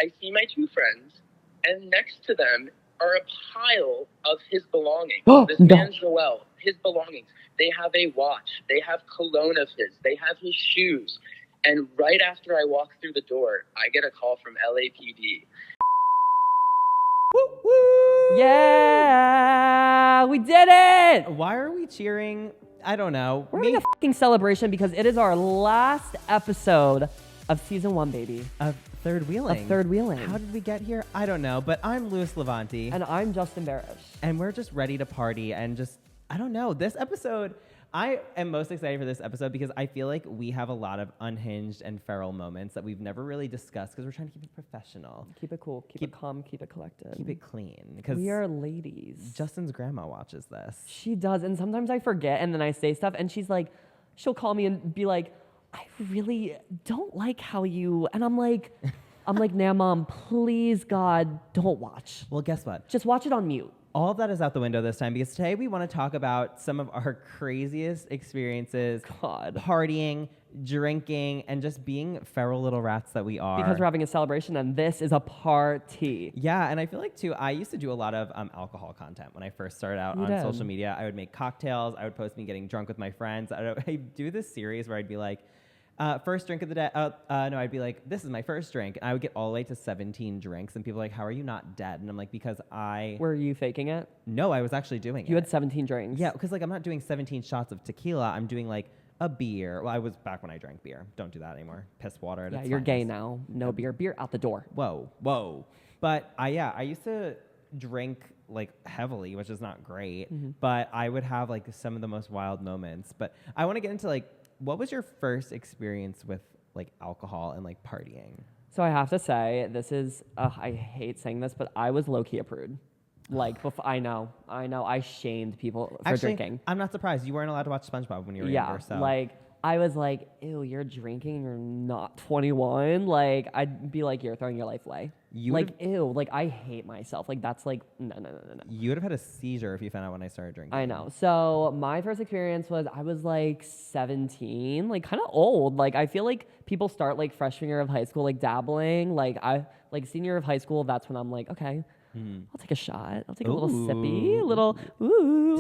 I see my two friends, and next to them are a pile of his belongings. This man, Joel, his belongings. They have a watch. They have cologne of his. They have his shoes. And right after I walk through the door, I get a call from LAPD. Woo, woo! Yeah, we did it! Why are we cheering? I don't know. We're having a fucking celebration because it is our last episode of season 1, baby. Of Third Wheeling. Of Third Wheeling. How did we get here? I don't know, but I'm Louis Levanti. And I'm Justin Barish. And we're just ready to party and just, I don't know, this episode, I am most excited for this episode because I feel like we have a lot of unhinged and feral moments that we've never really discussed because we're trying to keep it professional. Keep it cool, keep it calm, keep it collected. Keep it clean. Because we are ladies. Justin's grandma watches this. She does, and sometimes I forget and then I say stuff and she's like, she'll call me and be like, I really don't like how you, and I'm like, nah, Mom, please, God, don't watch. Well, guess what? Just watch it on mute. All of that is out the window this time because today we want to talk about some of our craziest experiences, partying, drinking, and just being feral little rats that we are. Because we're having a celebration and this is a party. Yeah, and I feel like too, I used to do a lot of alcohol content when I first started out on social media. I would make cocktails. I would post me getting drunk with my friends. I'd do this series where I'd be like, first drink of the day. I'd be like, this is my first drink. And I would get all the way to 17 drinks. And people are like, how are you not dead? And I'm like, because Were you faking it? No, I was actually doing it. You had 17 drinks? Yeah, because like I'm not doing 17 shots of tequila. I'm doing like a beer. Well, I was back when I drank beer. Don't do that anymore. Piss water. Yeah, you're gay now. No beer. Beer out the door. Whoa. But I used to drink like heavily, which is not great. Mm-hmm. But I would have like some of the most wild moments. But I want to get into like, what was your first experience with like alcohol and like partying? So I have to say, this is, I hate saying this, but I was low-key a prude. Like, before, I know, I shamed people for drinking. I'm not surprised. You weren't allowed to watch SpongeBob when you were younger. So. Like, I was like, ew, you're drinking, you're not 21. Like, I'd be like, you're throwing your life away. Ew, like, I hate myself. Like, that's like, no. You would have had a seizure if you found out when I started drinking. I know. So my first experience was I was like 17, like kind of old. Like, I feel like people start like freshman year of high school, like dabbling. Like, senior year of high school, that's when I'm like, okay, I'll take a shot. I'll take a little sippy,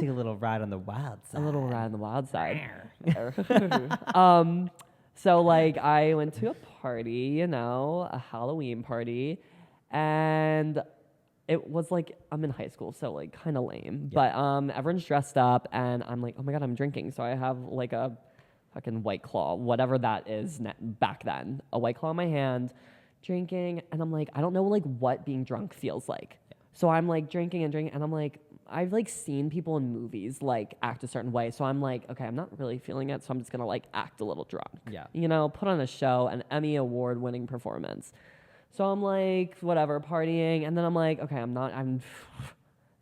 Take a little ride on the wild side. A little ride on the wild side. So like I went to a party, a Halloween party, and it was like, I'm in high school, so like kind of lame. Yeah. But everyone's dressed up, and I'm like, oh my God, I'm drinking. So I have like a fucking White Claw, whatever that is back then, a White Claw in my hand, drinking, and I'm like, I don't know like what being drunk feels like. Yeah. So I'm like drinking, and I'm like, I've like seen people in movies like act a certain way. So I'm like, okay, I'm not really feeling it, so I'm just gonna like act a little drunk. Yeah. Put on a show, an Emmy Award winning performance. So I'm like, whatever, partying, and then I'm like, okay,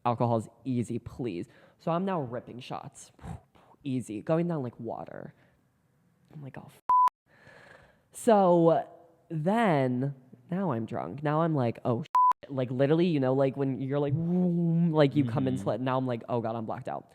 alcohol's easy, please. So I'm now ripping shots, easy, going down like water. I'm like, oh, So then, now I'm drunk. Now I'm like, oh, like literally, like when you're like you come into it. Now I'm like, oh God, I'm blacked out.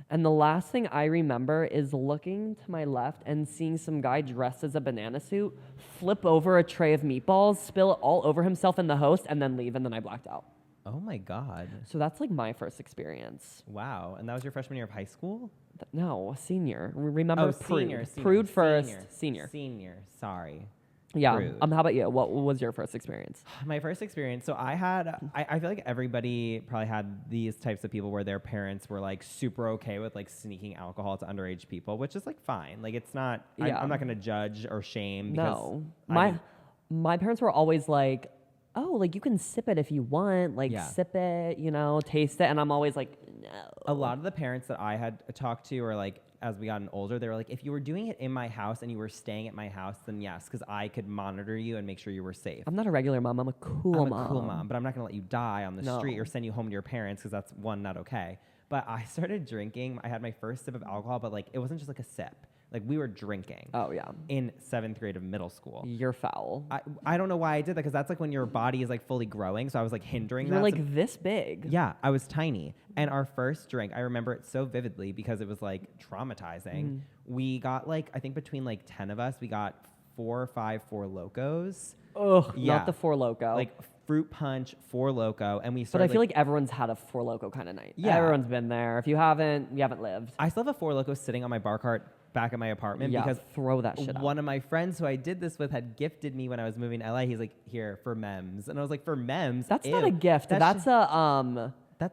And the last thing I remember is looking to my left and seeing some guy dressed as a banana suit flip over a tray of meatballs, spill it all over himself and the host, and then leave, and then I blacked out. Oh my God. So that's like my first experience. Wow. And that was your freshman year of high school? No, senior. Remember, senior. Prude first, senior. Senior, sorry. Yeah. Rude. How about you? What was your first experience? My first experience. So I feel like everybody probably had these types of people where their parents were like super okay with like sneaking alcohol to underage people, which is like fine. Like it's not, I'm not going to judge or shame. No. My parents were always like, oh, like you can sip it if you want, like sip it, taste it. And I'm always like, no. A lot of the parents that I had talked to or like, as we gotten older, they were like, if you were doing it in my house and you were staying at my house, then yes, because I could monitor you and make sure you were safe. I'm not a regular mom. I'm a cool mom. I'm a cool mom, but I'm not going to let you die on the street or send you home to your parents because that's, one, not okay. But I started drinking. I had my first sip of alcohol, but like it wasn't just like a sip. Like we were drinking. Oh, yeah. In 7th grade of middle school. You're foul. I don't know why I did that because that's like when your body is like fully growing. So I was like hindering that. You're like this big. Yeah, I was tiny. And our first drink, I remember it so vividly because it was like traumatizing. We got like, I think between like 10 of us, we got 4 or 5 Four Locos. Ugh, Yeah. not the Four Loko. Like fruit punch, Four Loko, and we but started. I feel like everyone's had a Four Loko kind of night. Yeah. Everyone's been there. If you haven't, you haven't lived. I still have a Four Loko sitting on my bar cart back at my apartment Yeah, because throw that shit out. one of my friends who I did this with had gifted me when I was moving to LA. He's like, here for memes, and I was like, for memes? That's Ew. not a gift. That's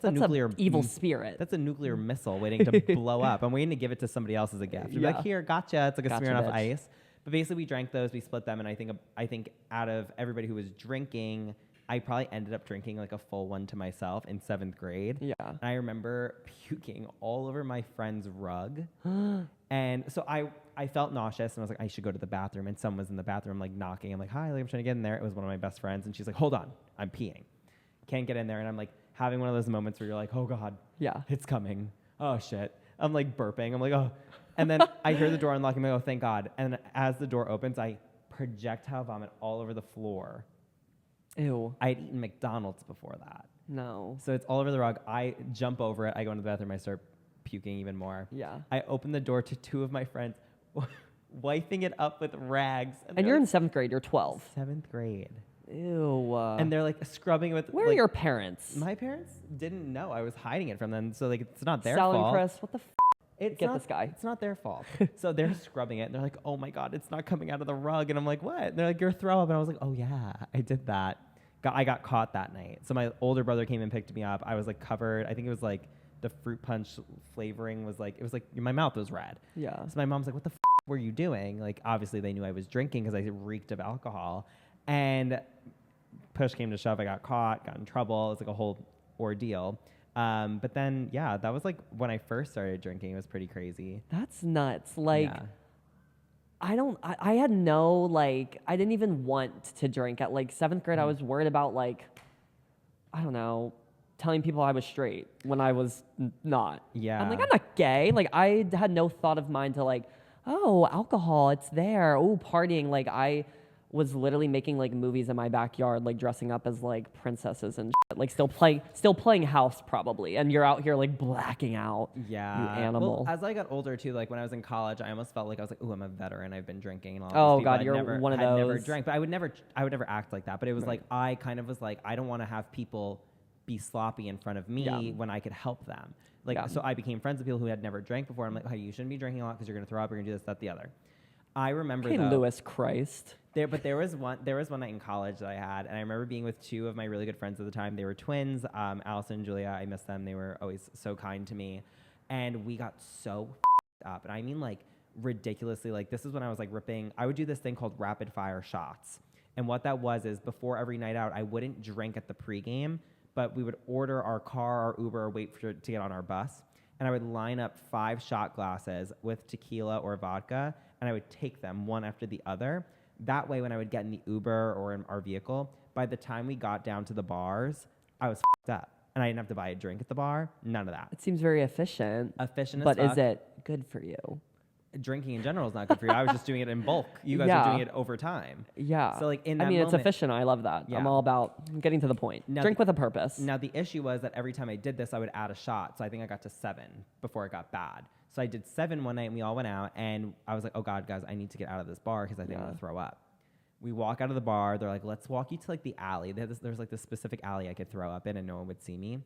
a nuclear evil spirit. That's a nuclear missile waiting to blow up. I'm waiting to give it to somebody else as a gift. You're like, here, gotcha. It's like a Smirnoff bitch. Ice. But basically, we drank those, we split them, and I think out of everybody who was drinking, I probably ended up drinking like a full one to myself in 7th grade. Yeah. And I remember puking all over my friend's rug. And so I felt nauseous, and I was like, I should go to the bathroom. And someone was in the bathroom, like knocking. I'm like, hi, like, I'm trying to get in there. It was one of my best friends, and she's like, hold on, I'm peeing. Can't get in there, and I'm like having one of those moments where you're like, oh God, Yeah. it's coming. Oh shit. I'm like burping. I'm like, oh. And then I hear the door unlocking. I go, thank God. And as the door opens, I projectile vomit all over the floor. Ew. I had eaten McDonald's before that. No. So it's all over the rug. I jump over it. I go into the bathroom. I start puking even more. Yeah. I open the door to 2 of my friends wiping it up with rags. And you're in 7th grade. You're 12. 7th grade. Ew. And they're like scrubbing it with. Where like, are your parents? My parents didn't know I was hiding it from them. So like it's not their Sal and fault. Chris, what the Get this guy. It's not their fault. So they're scrubbing it, and they're like, oh my God, it's not coming out of the rug. And I'm like, what? And they're like, you're throw up. And I was like, oh yeah, I did that. I got caught that night. So my older brother came and picked me up. I was like covered. I think it was like the fruit punch flavoring was like, it was like my mouth was red. Yeah. So my mom's like, what the were you doing? Like, obviously they knew I was drinking because I reeked of alcohol. And push came to shove. I got caught, got in trouble. It was like a whole ordeal. But then, yeah, that was like when I first started drinking. It was pretty crazy. That's nuts. Like, Yeah. I had no, like, I didn't even want to drink. At like 7th grade, I was worried about, like, I don't know, telling people I was straight when I was not. Yeah. I'm like, I'm not gay. Like, I had no thought of mine to, like, oh, alcohol, it's there. Oh, partying. Like, I was literally making like movies in my backyard, like dressing up as like princesses and shit. Like still playing house probably, and you're out here like blacking out. Yeah. You animal. Well, as I got older too, like when I was in college, I almost felt like I was like, "Ooh, I'm a veteran. I've been drinking." And all Oh, these people God, you're one of had never those. drank, but I would never act like that. But it was like I kind of was like, I don't want to have people be sloppy in front of me when I could help them. Like, so I became friends with people who had never drank before. I'm like, hey, you shouldn't be drinking a lot because you're gonna throw up. You're gonna do this, that, the other. I remember Hey, though, Lewis Christ. there was one night in college that I had, and I remember being with 2 of my really good friends at the time. They were twins, Allison and Julia. I miss them. They were always so kind to me, and we got so up, and I mean like ridiculously. Like this is when I was like ripping. I would do this thing called rapid fire shots, and what that was is before every night out, I wouldn't drink at the pregame, but we would order our car, our Uber, or wait to get on our bus, and I would line up 5 shot glasses with tequila or vodka, and I would take them one after the other. That way, when I would get in the Uber or in our vehicle, by the time we got down to the bars, I was f***ed up. And I didn't have to buy a drink at the bar. None of that. It seems very efficient. Efficient as but fuck. is it good for you? Drinking in general is not good for you. I was just doing it in bulk. You guys are doing it over time. Yeah. So like in that I mean, moment, it's efficient. I love that. Yeah. I'm all about getting to the point. Now Drink with a purpose. Now the issue was that every time I did this, I would add a shot. So I think I got to 7 before it got bad. So I did 7 one night, and we all went out, and I was like, oh God, guys, I need to get out of this bar because I think I'm going to throw up. We walk out of the bar. They're like, let's walk you to like the alley. There's like this specific alley I could throw up in, and no one would see me.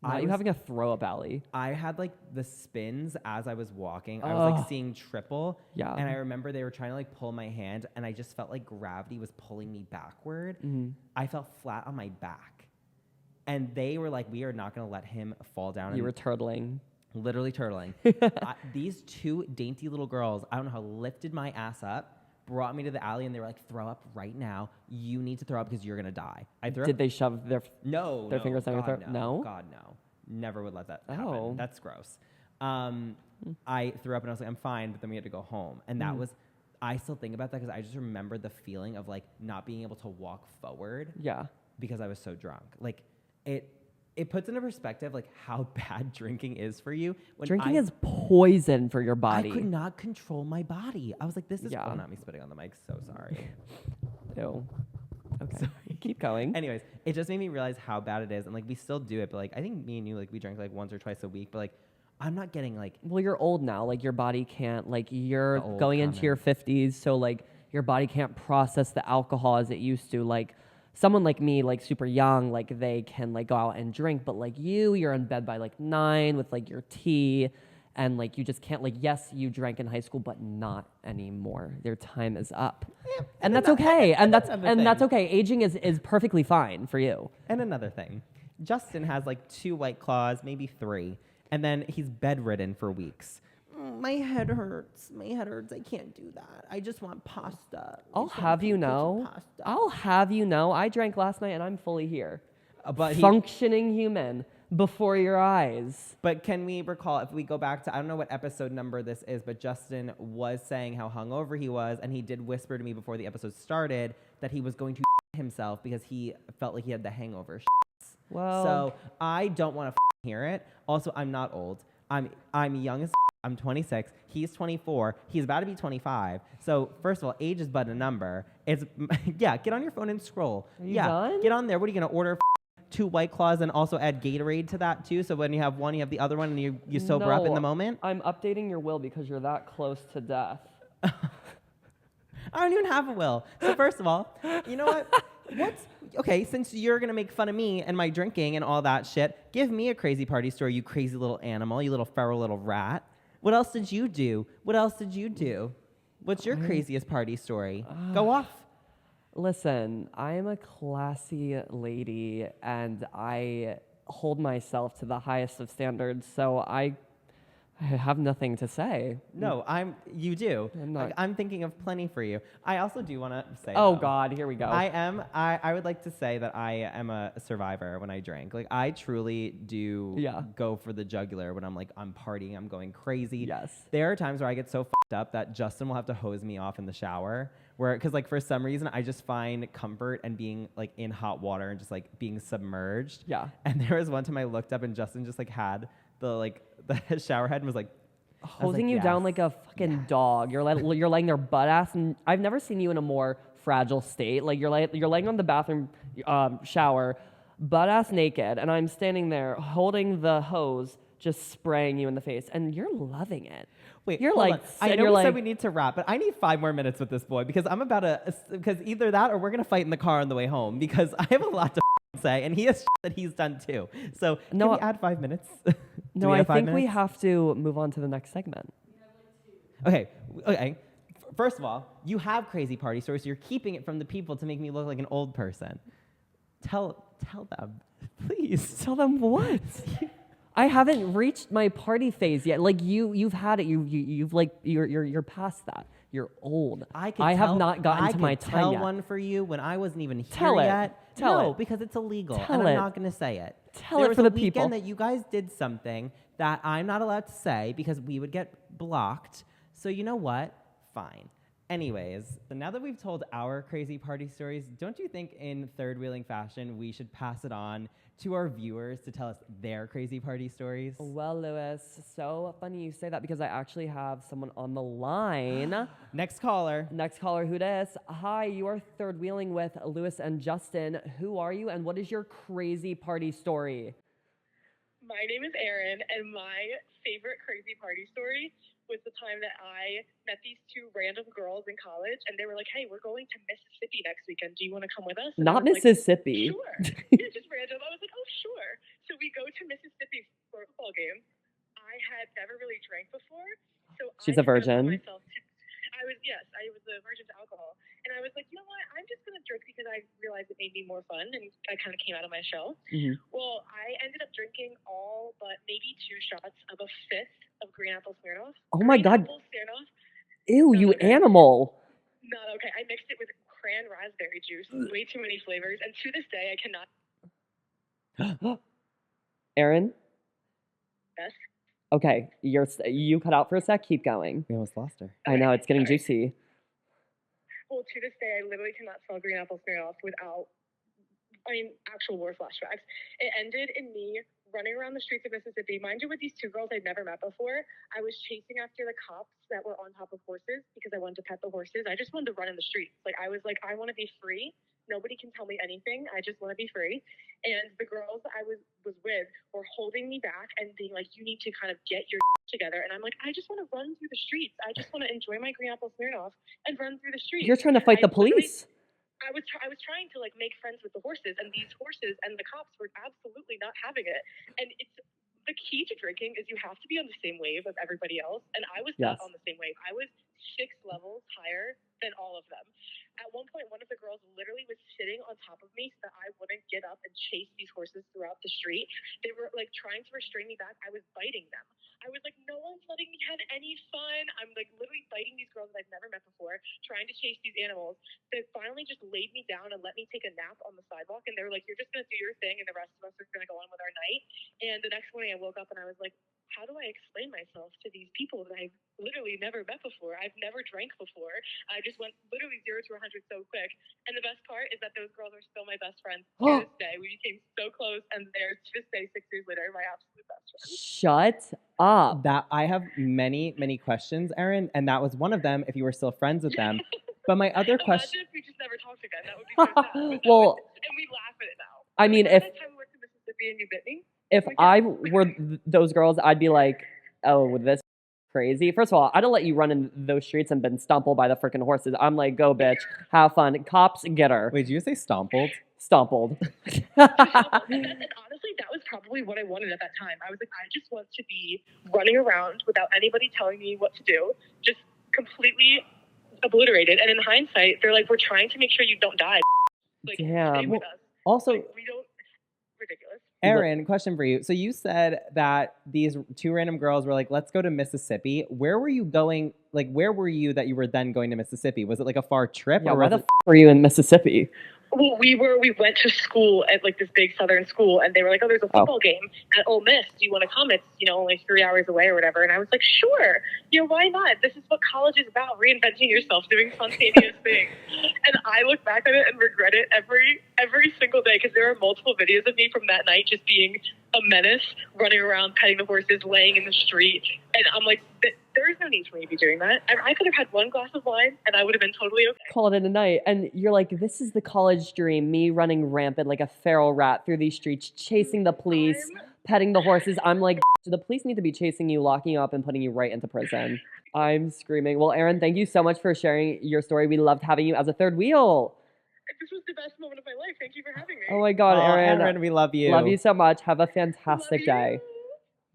Are you having a throw up alley? I had like the spins as I was walking. I was like seeing triple. Yeah. And I remember they were trying to like pull my hand, and I just felt like gravity was pulling me backward. Mm-hmm. I felt flat on my back. And they were like, we are not going to let him fall down. You were turtling. Literally turtling. These 2 dainty little girls, I don't know how, lifted my ass up, brought me to the alley, and they were like, throw up right now. You need to throw up because you're going to die. I threw Did up. they shove their fingers down your God, throat? No? God, no. Never would let that Oh. happen. That's gross. I threw up, and I was like, I'm fine, but then we had to go home. And that was, I still think about that because I just remember the feeling of like not being able to walk forward. Yeah. Because I was so drunk. Like it puts into perspective like how bad drinking is for you. When Drinking is poison for your I body. could not control my body. I was like, this is Yeah. oh, not me spitting on the mic. So sorry. Ew. Okay. Sorry. Keep going. Anyways, it just made me realize how bad it is. And like we still do it, but like I think me and you, like we drank like once or twice a week, but like I'm not getting like Well, you're old now. Like your body can't. Like you're The old going into your 50s, so like your body can't process the alcohol as it used to. Like someone like me, like super young, like they can like go out and drink, but like you're in bed by like 9 with like your tea, and like you just can't, like, yes, you drank in high school, but not anymore. Their time is up. Yeah, and that's okay. And that's okay. Aging is perfectly fine for you. And another thing, Justin has like 2 White Claws, maybe 3, and then he's bedridden for weeks. My head hurts. I can't do that. I just want pasta. I'll have you know, I drank last night and I'm fully here. But functioning human before your eyes. But can we recall, if we go back to, I don't know what episode number this is, but Justin was saying how hungover he was, and he did whisper to me before the episode started that he was going to himself because he felt like he had the hangover. Well, so I don't want to hear it. Also, I'm not old. I'm young as I'm 26. He's 24. He's about to be 25. So first of all, age is but a number. It's get on your phone and scroll. Are you done? Get on there. What are you gonna order? 2 White Claws and also add Gatorade to that too. So when you have one, you have the other one, and you sober up in the moment. I'm updating your will because you're that close to death. I don't even have a will. So first of all, you know what? Okay, since you're going to make fun of me and my drinking and all that shit, give me a crazy party story, you crazy little animal, you little feral little rat. What else did you do? What's your craziest party story? Go off. Listen, I'm a classy lady, and I hold myself to the highest of standards, so I have nothing to say. No, you do. I'm thinking of plenty for you. I also do want to say, oh God, here we go. I would like to say that I am a survivor when I drink. Like, I truly do go for the jugular when I'm partying, I'm going crazy. Yes. There are times where I get so fucked up that Justin will have to hose me off in the shower, because for some reason I just find comfort in being like in hot water and just like being submerged. Yeah. And there was one time I looked up and Justin just like had the shower head and was like hosing you down like a fucking dog. You're laying there butt ass, and I've never seen you in a more fragile state. Like you're laying on the bathroom shower, butt ass naked, and I'm standing there holding the hose, just spraying you in the face, and you're loving it. Wait, you're like, I know we said we need to wrap, but I need 5 more minutes with this boy because because either that or we're gonna fight in the car on the way home because I have a lot to say, and he has that he's done too. So can we add 5 minutes? No, I think we have to move on to the next segment. Okay. First of all, you have crazy party stories, so you're keeping it from the people to make me look like an old person. Tell them, please. Tell them what? I haven't reached my party phase yet. Like you've had it. You're past that. You're old. I have not gotten to my time yet. I tell one for you when I wasn't even here yet. No, because it's illegal, and I'm not going to say it. Tell it for the people. There was a weekend that you guys did something that I'm not allowed to say because we would get blocked. So you know what? Fine. Anyways, so now that we've told our crazy party stories, don't you think in third wheeling fashion we should pass it on to our viewers to tell us their crazy party stories? Well, Lewis, so funny you say that because I actually have someone on the line. Next caller, who dis? Hi, you are third wheeling with Lewis and Justin. Who are you and what is your crazy party story? My name is Erin, and my favorite crazy party story was the time that I met these 2 random girls in college, and they were like, hey, we're going to Mississippi next weekend. Do you want to come with us? And Not Mississippi. Like, sure. Yeah, just random. I was like, oh, sure. So we go to Mississippi for a football game. I had never really drank before. So She's a virgin. I was a virgin to alcohol. And I was like, you know what? I'm just going to drink because I realized it made me more fun, and I kind of came out of my shell. Mm-hmm. Well, I ended up drinking all but maybe 2 shots of a 5th of green apple Smirnoff. Oh my God. Smirnoff. Ew, you animal. Not okay. I mixed it with cran raspberry juice. Way too many flavors. And to this day, I cannot. Erin? Yes? Okay, you cut out for a sec. Keep going. We almost lost her. I know, it's getting juicy. Well, to this day, I literally cannot smell green apple Smirnoff without, actual war flashbacks. It ended in me running around the streets of Mississippi. Mind you, with these 2 girls I'd never met before, I was chasing after the cops that were on top of horses because I wanted to pet the horses. I just wanted to run in the streets. I was like, I want to be free, Nobody can tell me anything. I just want to be free. And the girls that I was with were holding me back and being like, you need to kind of get your together. And I'm like, I just want to run through the streets. I just want to enjoy my green apple Smirnoff and run through the streets. You're trying to fight the police. I was trying to like make friends with the horses, and these horses and the cops were absolutely not having it. And it's the key to drinking is you have to be on the same wave as everybody else. And I was not on the same wave. I was 6 levels higher than all of them. At one point, one of the girls literally was sitting on top of me so that I wouldn't get up and chase these horses throughout the street. They were like trying to restrain me back. I was biting them. I was like, no one's letting me have any fun. I'm like literally biting these girls that I've never met before, trying to chase these animals. They finally just laid me down and let me take a nap on the sidewalk. And they were like, you're just going to do your thing and the rest of us are going to go on with our night. And the next morning I woke up and I was like, how do I explain myself to these people that I've literally never met before? I've never drank before. I just went literally 0 to 100 so quick. And the best part is that those girls are still my best friends to this day. We became so close, and they're to this day, 6 years later, my absolute best friends. Shut up. That I have many questions, Erin, and that was one of them. If you were still friends with them, but my other question. Imagine if we just never talked again. That would be so sad. Well, and we laugh at it now. I mean, if if that time we went to Mississippi and you bit me. If I were those girls, I'd be like, oh, this crazy. First of all, I'd have let you run in those streets and been stompled by the freaking horses. I'm like, go, bitch. Have fun. Cops, get her. Wait, did you say stompled? Stompled. And honestly, that was probably what I wanted at that time. I was like, I just want to be running around without anybody telling me what to do. Just completely obliterated. And in hindsight, they're like, we're trying to make sure you don't die. Like, damn. stay with us. Also, like, we don't. Ridiculous. Erin, question for you. So you said that these 2 random girls were like, let's go to Mississippi. Where were you going? Like, where were you that you were then going to Mississippi? Was it like a far trip? Yeah, or why the were you in Mississippi? Well, we went to school at like this big southern school, and they were like, oh, there's a football game at Ole Miss. Do you want to come? It's, only 3 hours away or whatever. And I was like, sure. Why not? This is what college is about, reinventing yourself, doing spontaneous things. And I look back at it and regret it every single day, because there are multiple videos of me from that night just being a menace, running around, petting the horses, laying in the street. And I'm like, there is no need for me to be doing that. I could have had 1 glass of wine and I would have been totally okay. Call it a night. And you're like, this is the college dream, me running rampant like a feral rat through these streets, chasing the police, petting the horses. I'm like, the police need to be chasing you, locking you up, and putting you right into prison. I'm screaming. Well, Erin, thank you so much for sharing your story. We loved having you as a third wheel. This was the best moment of my life. Thank you for having me. Oh my God, Erin. Erin, we love you. Love you so much. Have a fantastic day.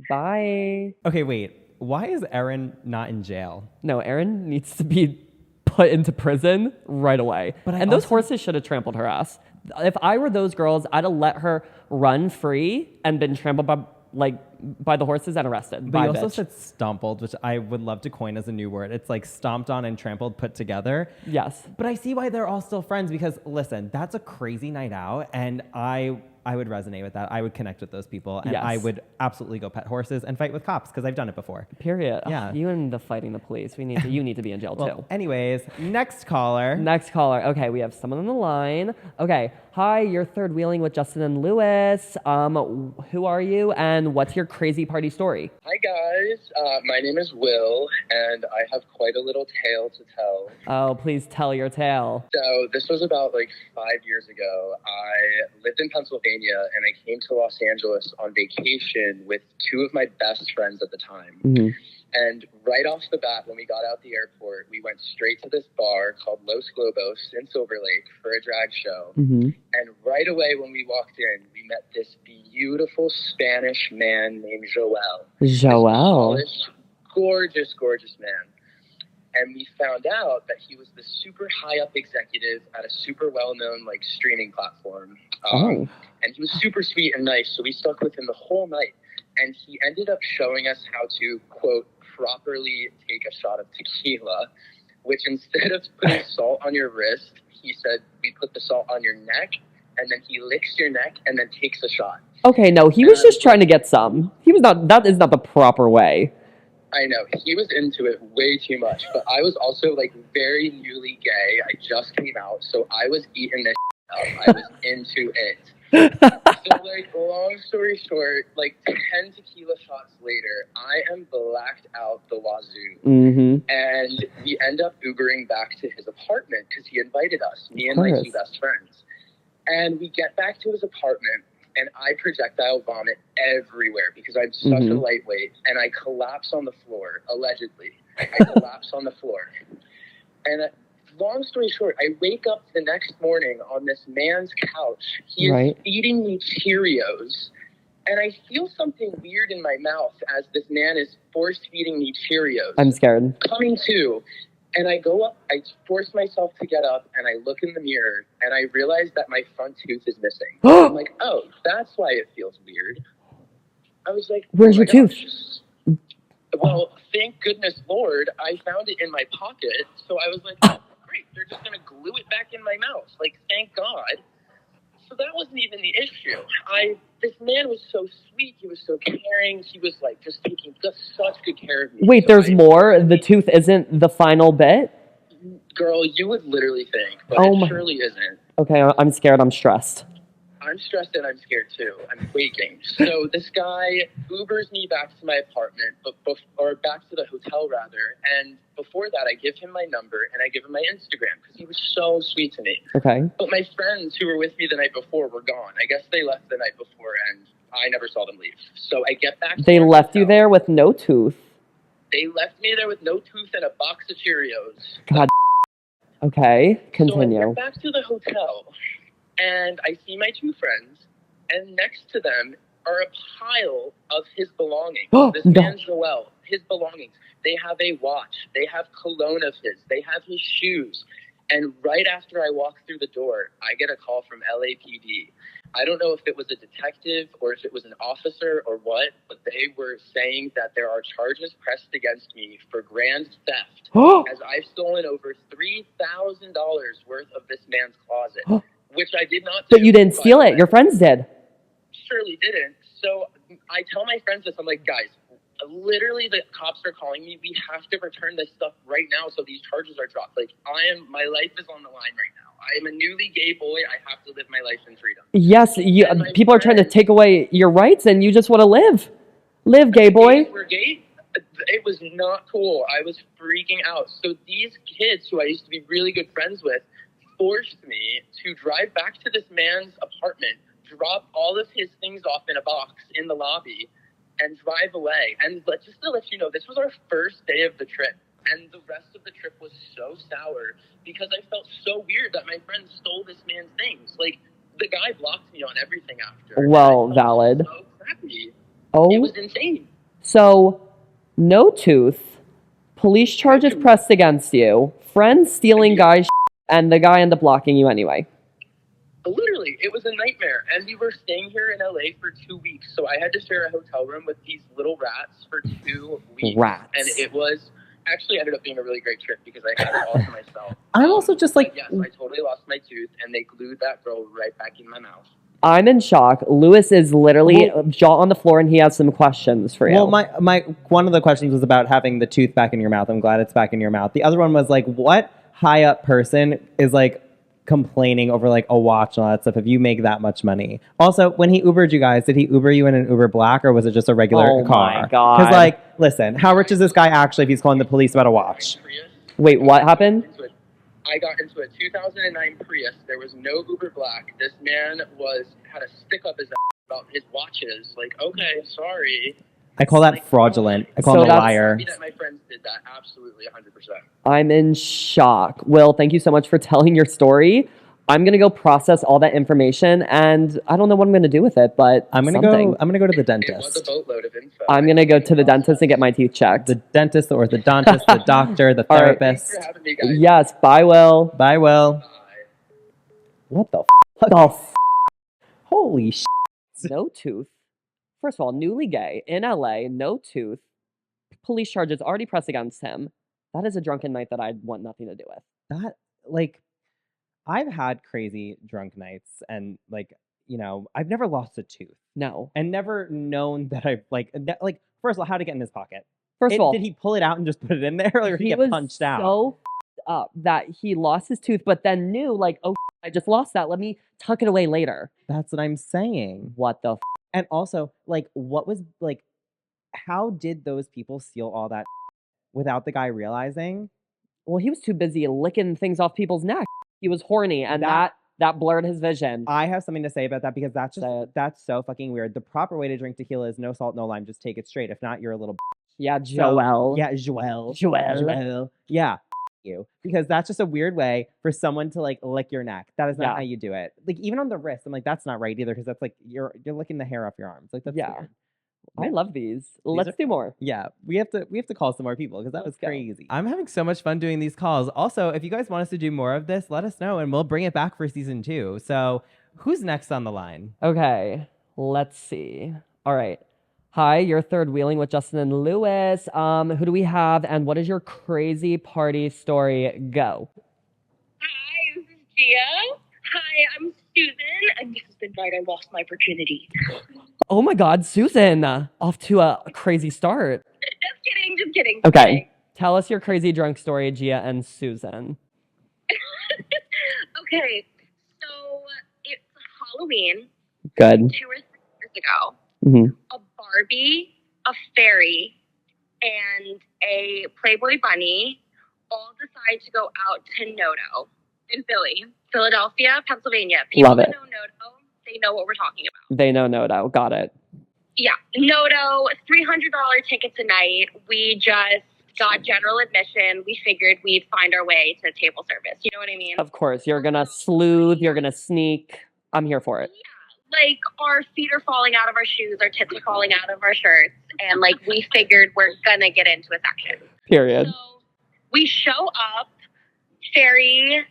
Bye. Okay, wait. Why is Erin not in jail? No, Erin needs to be put into prison right away. And those horses should have trampled her ass. If I were those girls, I'd have let her run free and been trampled by the horses and arrested. But you also said stompled, which I would love to coin as a new word. It's like stomped on and trampled put together. Yes. But I see why they're all still friends, because listen, that's a crazy night out, and I would resonate with that. I would connect with those people, and I would absolutely go pet horses and fight with cops, because I've done it before. Period. Yeah. You and the fighting the police. You need to be in jail too. Anyways, next caller. Next caller. Okay, we have someone on the line. Okay. Hi, you're third wheeling with Justin and Lewis. Who are you, and what's your crazy party story? Hi guys, my name is Will, and I have quite a little tale to tell. Oh, please tell your tale. So this was about 5 years ago. I lived in Pennsylvania, and I came to Los Angeles on vacation with 2 of my best friends at the time. Mm-hmm. And right off the bat, when we got out the airport, we went straight to this bar called Los Globos in Silver Lake for a drag show. Mm-hmm. And right away when we walked in, we met this beautiful Spanish man named Joel. Joel. This gorgeous, gorgeous man. And we found out that he was the super high-up executive at a super well-known streaming platform. And he was super sweet and nice, so we stuck with him the whole night. And he ended up showing us how to, quote, properly take a shot of tequila, which instead of putting salt on your wrist, he said, we put the salt on your neck, and then he licks your neck and then takes a shot. Okay, no, he was just trying to get some. That is not the proper way. I know, he was into it way too much, but I was also very newly gay. I just came out, so I was eating this up. I was into it. So, long story short, 10 tequila shots later, I am blacked out the wazoo. Mm-hmm. And we end up Ubering back to his apartment because he invited us, me and my 2 best friends. And we get back to his apartment, and I projectile vomit everywhere because I'm such a lightweight, and I collapse on the floor, allegedly. I collapse on the floor. And long story short, I wake up the next morning on this man's couch. He is feeding me Cheerios, and I feel something weird in my mouth as this man is force-feeding me Cheerios. I'm scared. Coming to. And I go up, I force myself to get up, and I look in the mirror, and I realize that my front tooth is missing. I'm like, oh, that's why it feels weird. I was like, where's your tooth? Well, thank goodness, Lord, I found it in my pocket. So I was like, oh, great, they're just going to glue it back in my mouth. Like, thank God. So that wasn't even the issue. This man was so sweet. He was so caring. He was like just taking such good care of me. Wait, so there's more? The tooth isn't the final bit? Girl, you would literally think, but it surely isn't. Okay, I'm scared. I'm stressed. I'm stressed and I'm scared too. I'm quaking. So this guy Ubers me back to my apartment, or back to the hotel rather. And before that, I give him my number and I give him my Instagram because he was so sweet to me. Okay. But my friends who were with me the night before were gone. I guess they left the night before and I never saw them leave. So I get back. They left you there with no tooth. They left me there with no tooth and a box of Cheerios. God. Okay, continue. So I get back to the hotel. And I see my two friends, and next to them are a pile of his belongings. This man, Joel, his belongings. They have a watch. They have cologne of his. They have his shoes. And right after I walk through the door, I get a call from LAPD. I don't know if it was a detective or if it was an officer or what, but they were saying that there are charges pressed against me for grand theft as I've stolen over $3,000 worth of this man's closet. Which I did not do. But you didn't steal it. Your friends did. Surely didn't. So I tell my friends this. I'm like, guys, literally the cops are calling me. We have to return this stuff right now so these charges are dropped. Like, my life is on the line right now. I am a newly gay boy. I have to live my life in freedom. Yes, people are trying to take away your rights and you just want to live. Live, gay boy. We're gay. It was not cool. I was freaking out. So these kids who I used to be really good friends with forced me to drive back to this man's apartment, drop all of his things off in a box in the lobby, and drive away. And just to let you know, this was our first day of the trip. And the rest of the trip was so sour because I felt so weird that my friend stole this man's things. Like, the guy blocked me on everything after. Well, valid. So crappy. Oh. It was insane. So, no tooth, police charges pressed against you, friends stealing guys' and the guy ended up blocking you anyway. Literally, it was a nightmare. And we were staying here in LA for 2 weeks. So I had to share a hotel room with these little rats for 2 weeks. Rats. And it was actually ended up being a really great trip because I had it all to myself. I'm also just like... Yes, I totally lost my tooth and they glued that girl right back in my mouth. I'm in shock. Lewis is literally jaw on the floor and he has some questions for you. Well, my one of the questions was about having the tooth back in your mouth. I'm glad it's back in your mouth. The other one was like, what high up person is like complaining over like a watch and all that stuff if you make that much money? Also, when he Ubered you guys, did he Uber you in an Uber Black or was it just a regular car? Oh my God. Because like, listen, how rich is this guy actually if he's calling the police about a watch? Wait, what happened? I got into a 2009 Prius. There was no Uber Black. This man had a stick up his ass about his watches. Like, okay, sorry. I call that fraudulent. I call him a liar. That my friends did that. Absolutely, 100%. I'm in shock. Will, thank you so much for telling your story. I'm going to go process all that information, and I don't know what I'm going to do with it, but I'm going to go to the dentist. It was a boatload of info. I'm going to go to the dentist and get my teeth checked. The dentist, the orthodontist, the doctor, the therapist. Thanks for having me, guys. Yes, bye, Will. Bye, Will. Bye. What the Holy shit. No tooth. First of all, newly gay, in LA, no tooth. Police charges already pressed against him. That is a drunken night that I'd want nothing to do with. That, like, I've had crazy drunk nights and, like, you know, I've never lost a tooth. No. And never known that I've, first of all, how to get in his pocket? First of all, did he pull it out and just put it in there or did he get punched out? So up that he lost his tooth, but then knew, like, oh, I just lost that. Let me tuck it away later. That's what I'm saying. What the And also, like, what was, like, how did those people steal all that without the guy realizing? Well, he was too busy licking things off people's necks. He was horny, and that That blurred his vision. I have something to say about that because that's so fucking weird. The proper way to drink tequila is no salt, no lime. Just take it straight. If not, you're a little. Yeah, Joel. Joel. Yeah. You, because that's just a weird way for someone to like lick your neck. That is not how you do it. Like even on the wrist, I'm like, that's not right either because that's like you're licking the hair off your arms. Like that's weird. I love these. Let's do more. Yeah, we have to call some more people because that was crazy. I'm having so much fun doing these calls. Also, if you guys want us to do more of this, let us know and we'll bring it back for season 2. So who's next on the line? Okay, let's see. All right. Hi, you're third wheeling with Justin and Lewis. Who do we have and what is your crazy party story? Go. Hi, this is Gia. Hi, I'm Susan. And this is the night I lost my virginity. Oh my God, Susan, off to a crazy start. Just kidding. Okay, tell us your crazy drunk story, Gia and Susan. Okay, so it's Halloween. Good. 2 or 3 years ago. Mm-hmm. A Barbie, a fairy, and a Playboy bunny all decide to go out to Noto in Philadelphia, Pennsylvania. People Love it. that know Noto, they know what we're talking about. They know Noto. Got it. Yeah, Noto, $300 tickets a night. We just got general admission. We figured we'd find our way to table service. You know what I mean? Of course, you're gonna sleuth. You're gonna sneak. I'm here for it. Yeah. Like, our feet are falling out of our shoes, our tits are falling out of our shirts, and, like, we figured we're gonna get into a section. Period. So, we show up, Fairy,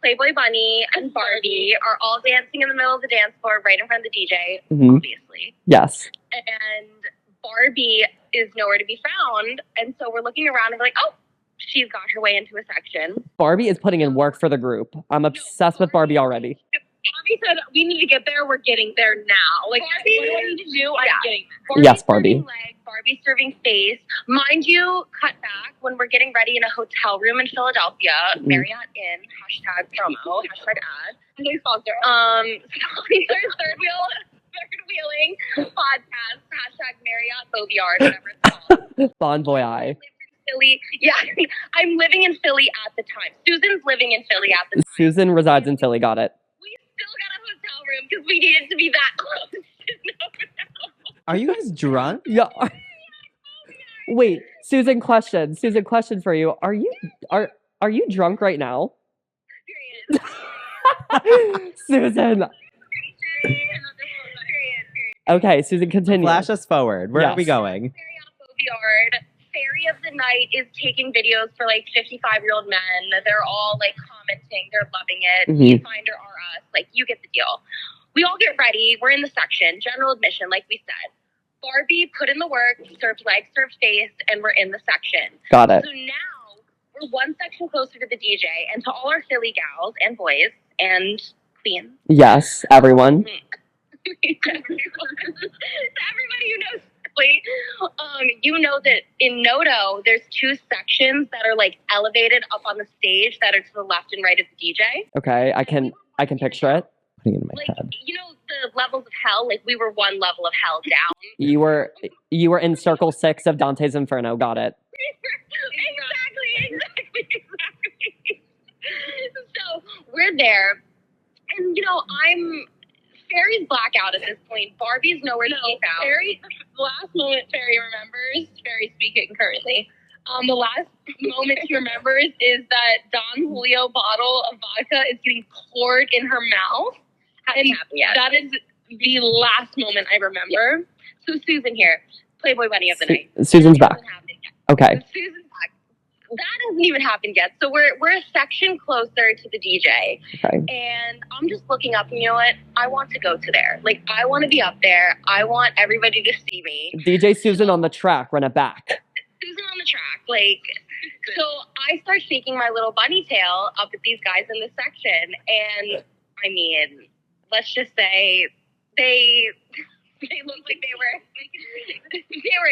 Playboy Bunny, and Barbie are all dancing in the middle of the dance floor right in front of the DJ, obviously. Yes. And Barbie is nowhere to be found, and so we're looking around and we're like, oh, she's got her way into a section. Barbie is putting in work for the group. I'm obsessed with Barbie already. Barbie said, we need to get there. We're getting there now. Like, Barbie, what do I need to do? I'm getting there. Barbie's Yes, Barbie. serving leg, Barbie's serving face. Mind you, cut back when we're getting ready in a hotel room in Philadelphia. Marriott Inn, hashtag promo, hashtag ad. New sponsor. Third wheeling podcast, hashtag Marriott Boviard, whatever it's called. Bon voyage. Philly. Yeah, I'm living in Philly at the time. Susan's living in Philly at the time. Susan resides in Philly. Got it. We still got a hotel room because we needed to be that close. Are you guys drunk? Yeah. Wait, Susan. Question for you. Are you drunk right now? Susan. Okay, Susan, continue. Flash us forward. Where are we going? Fairy of the night is taking videos for like 55-year-old men. They're all like commenting. They're loving it. You find her or us. Like, you get the deal. We all get ready. We're in the section. General admission, like we said. Barbie put in the work, served legs, served face, and we're in the section. Got it. So now we're one section closer to the DJ and to all our Philly gals and boys and queens. Yes, everyone. Everybody who knows Philly, you know that in Noto, there's 2 sections that are like elevated up on the stage that are to the left and right of the DJ. Okay, I can picture it. Putting it in my Like, head. you know the levels of hell? Like, we were one level of hell down. You were in circle 6 of Dante's Inferno. Got it. Exactly. So we're there, and you know, Fairy's blackout at this point. Barbie's nowhere to be found. The last moment Fairy remembers, Fairy's speaking currently. The last moment she remembers is that Don Julio bottle of vodka is getting poured in her mouth. Hasn't happened yet. That is the last moment I remember. So Susan here, Playboy Bunny of the night. Susan's back. Hasn't happened yet. Okay. Susan's back. That hasn't even happened yet. So we're a section closer to the DJ. Okay. And I'm just looking up, and you know what? I want to go to there. Like, I want to be up there. I want everybody to see me. DJ Susan on the track. Run it back. Susan on the track. Like, so I start shaking my little bunny tail up at these guys in the section. And, I mean, let's just say they looked like they were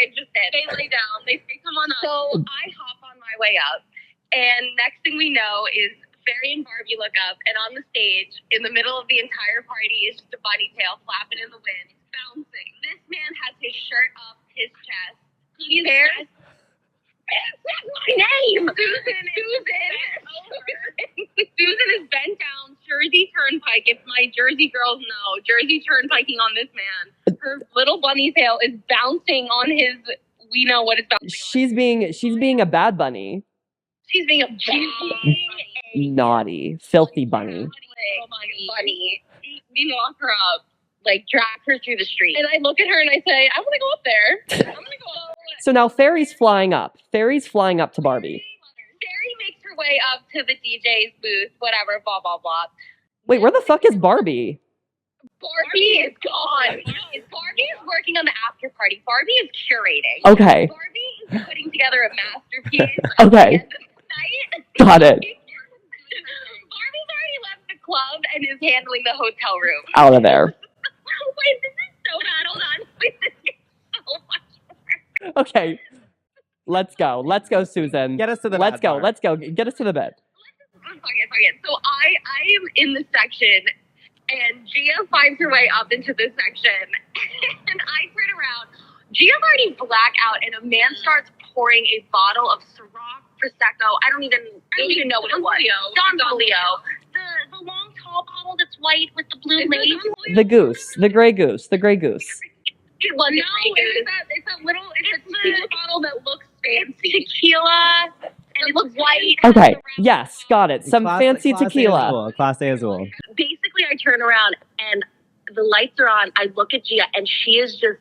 interested. They lay down. They say, come on up. So I hop on my way up, and next thing we know is Fairy and Barbie look up, and on the stage, in the middle of the entire party, is just a bunny tail flapping in the wind, bouncing. This man has his shirt up his chest. He's there. That's my name. Susan is bent down. Jersey Turnpike. If my Jersey girls know, Jersey Turnpiking on this man. Her little bunny tail is bouncing on his. We know what it's bouncing on. She's being a bad bunny. She's being a naughty, filthy bunny. Bunny. We lock her up, like drag her through the street. And I look at her and I say, I want to go up there. I'm gonna go up. So now Fairy's flying up. Fairy's flying up to Barbie. Fairy makes her way up to the DJ's booth, whatever, blah, blah, blah. Wait, where the fuck is Barbie? Barbie is gone. Barbie is working on the after party. Barbie is curating. Okay. Barbie is putting together a masterpiece. Okay. Got it. Barbie's already left the club and is handling the hotel room. Out of there. Wait, this is so bad. Hold on. Wait, this is so much work. Okay. Let's go. Let's go, Susan. Get us to the Let's bed go. part. Let's go. Get us to the bed. Fuck it. So I am in the section, and Gia finds her way up into this section, and I turn around. Gia's already black out, and a man starts pouring a bottle of Ciroc Prosecco. I don't even know what it was. Don Julio. The long, tall bottle that's white with the blue lace. The goose. The gray goose. The gray goose. It wasn't it's a tequila bottle that looks fancy. Tequila, and it looks white. Okay. Yes. Got it. Some fancy Class tequila. Class A Azul. Basically, I turn around and the lights are on. I look at Gia, and she is just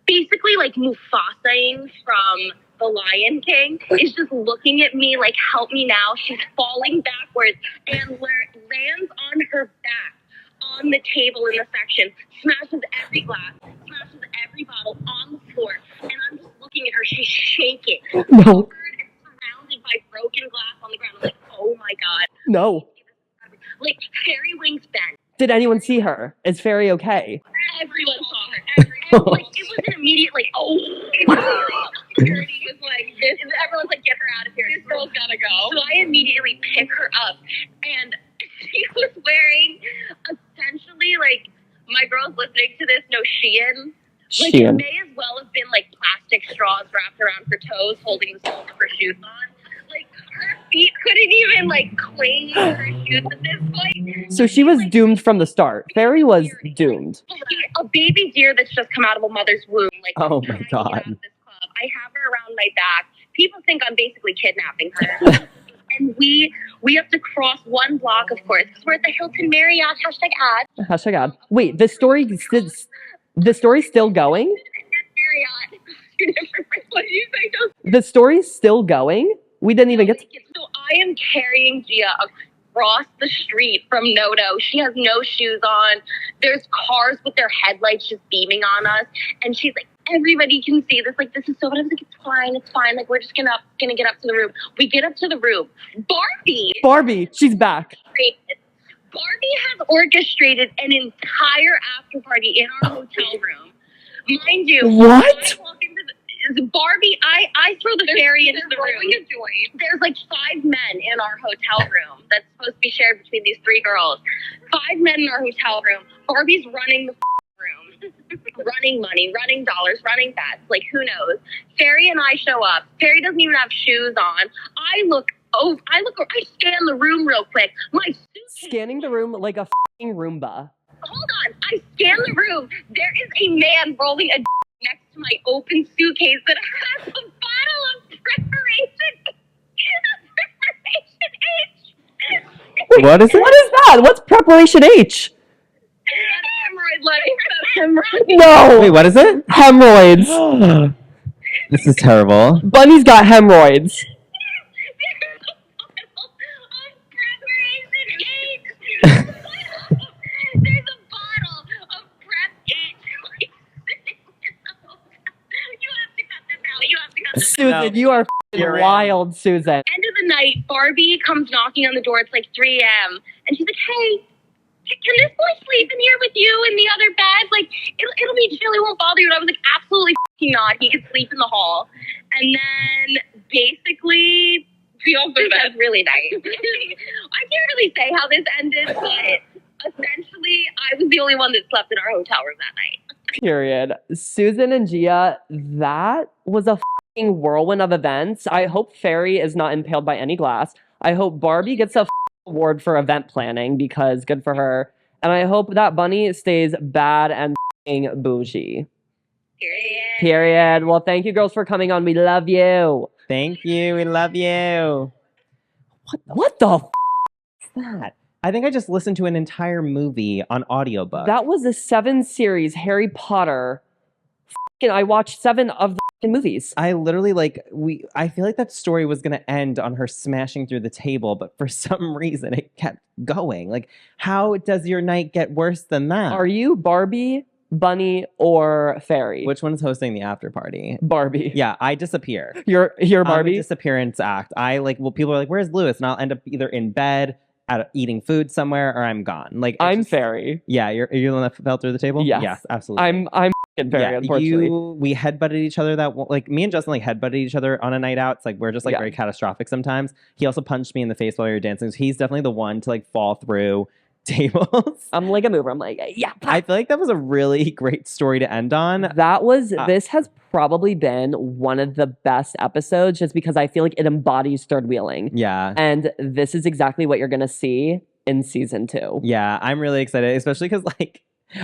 basically like Mufasaing from The Lion King. Is just looking at me like, help me now. She's falling backwards and lands on her back on the table in the section, smashes every glass, smashes every bottle on the floor, and I'm just looking at her. She's shaking, covered and surrounded by broken glass on the ground. I'm like, oh my god. No. Like, Fairy wings bent. Did anyone see her? Is Fairy okay? Everyone saw her. Like, it was an immediate, like, oh. Security was like, everyone's like, get her out of here. This girl's gotta go. So I immediately pick her up, and she was wearing, essentially, like, my girls listening to this know Shein. Like, it may as well have been, like, plastic straws wrapped around her toes, holding the soles of her shoes on. Like, her feet couldn't even, like, claim her shoes at this point. So she was doomed from the start. Fairy was doomed. A baby deer that's just come out of a mother's womb. Like, oh my god. I have her around my back. People think I'm basically kidnapping her. And we have to cross one block, of course, because we're at the Hilton Marriott, #ad. #ad. Wait, the story's still going? Marriott. What did you say, Joseph? The story's still going? We didn't even get to... So I am carrying Gia across the street from Noto. She has no shoes on. There's cars with their headlights just beaming on us. And she's like, everybody can see this. Like, this is so bad. I was like, it's fine. Like, we're just gonna get up to the room. We get up to the room. Barbie, she's back. Barbie has orchestrated an entire after party in our hotel room. Mind you, what? I walk into Barbie, I throw the fairy into the room. There's like 5 men in our hotel room that's supposed to be shared between these 3 girls. 5 men in our hotel room. Barbie's running the room. Running money, running dollars, running bets. Like, who knows? Fairy and I show up. Fairy doesn't even have shoes on. I scan the room real quick. My suitcase. Scanning the room like a f***ing Roomba. Hold on. I scan the room. There is a man rolling a next to my open suitcase that has a bottle of preparation H. What is it? What is that? What's preparation H? No. Wait, what is it? Hemorrhoids. This is terrible. Bunny's got hemorrhoids. There's a bottle of Prep H. You have to cut this out. Susan, you are You're wild, Susan. End of the night, Barbie comes knocking on the door. It's like 3 a.m. And she's like, hey, can this boy sleep in here with you in the other bed? Like, it'll be chill. It won't bother you. And I was like, absolutely not. He could sleep in the hall. And then basically, we all go to bed. Really nice. I can't really say how this ended, but essentially, I was the only one that slept in our hotel room that night. Period. Susan and Gia, that was a fucking whirlwind of events. I hope Fairy is not impaled by any glass. I hope Barbie gets a award for event planning because good for her. And I hope that Bunny stays bad and bougie. Period. Well, thank you girls for coming on. We love you. Thank you. We love you. What the What's that? I think I just listened to an entire movie on audiobook. That was a 7-series Harry Potter. I watched 7 of the movies. I literally I feel like that story was gonna end on her smashing through the table, but for some reason it kept going. Like, how does your night get worse than that? Are you Barbie, Bunny, or Fairy? Which one's hosting the after party? Barbie. Yeah, I disappear. You're Barbie? I'm a disappearance act. People are like, where's Lewis? And I'll end up either in bed, eating food somewhere, or I'm gone. Like, I'm Fairy. Yeah, you're the one that fell through the table? Yes. Yes, absolutely. I'm Fairy, unfortunately. We headbutted each other me and Justin headbutted each other on a night out. It's we're just very catastrophic sometimes. He also punched me in the face while we were dancing. So he's definitely the one to fall through tables. I'm like a mover. I'm like, yeah. I feel like that was a really great story to end on. This has probably been one of the best episodes just because I feel like it embodies third wheeling. Yeah. And this is exactly what you're going to see in season 2. Yeah, I'm really excited, especially because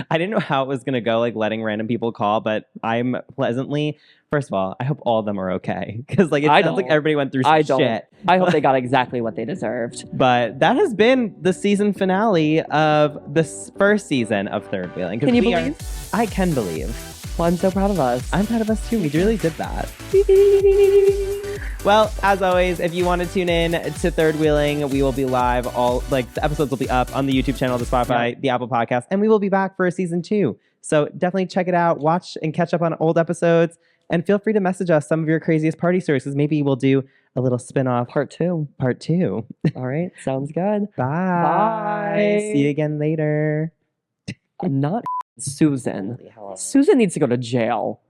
I didn't know how it was going to go, letting random people call, but I'm pleasantly, first of all, I hope all of them are okay. Because it sounds like everybody went through some shit. I hope they got exactly what they deserved. But that has been the season finale of this first season of Third Wheeling. Can you believe? I can believe. Well, I'm so proud of us. I'm proud of us too. We really did that. Well, as always, if you want to tune in to Third Wheeling, we will be live. The episodes will be up on the YouTube channel, the Spotify, the Apple Podcast, and we will be back for a season 2. So definitely check it out, watch and catch up on old episodes, and feel free to message us some of your craziest party stories, because maybe we'll do a little spin-off. Part 2. All right, sounds good. Bye. See you again later. Not Susan. Susan needs to go to jail.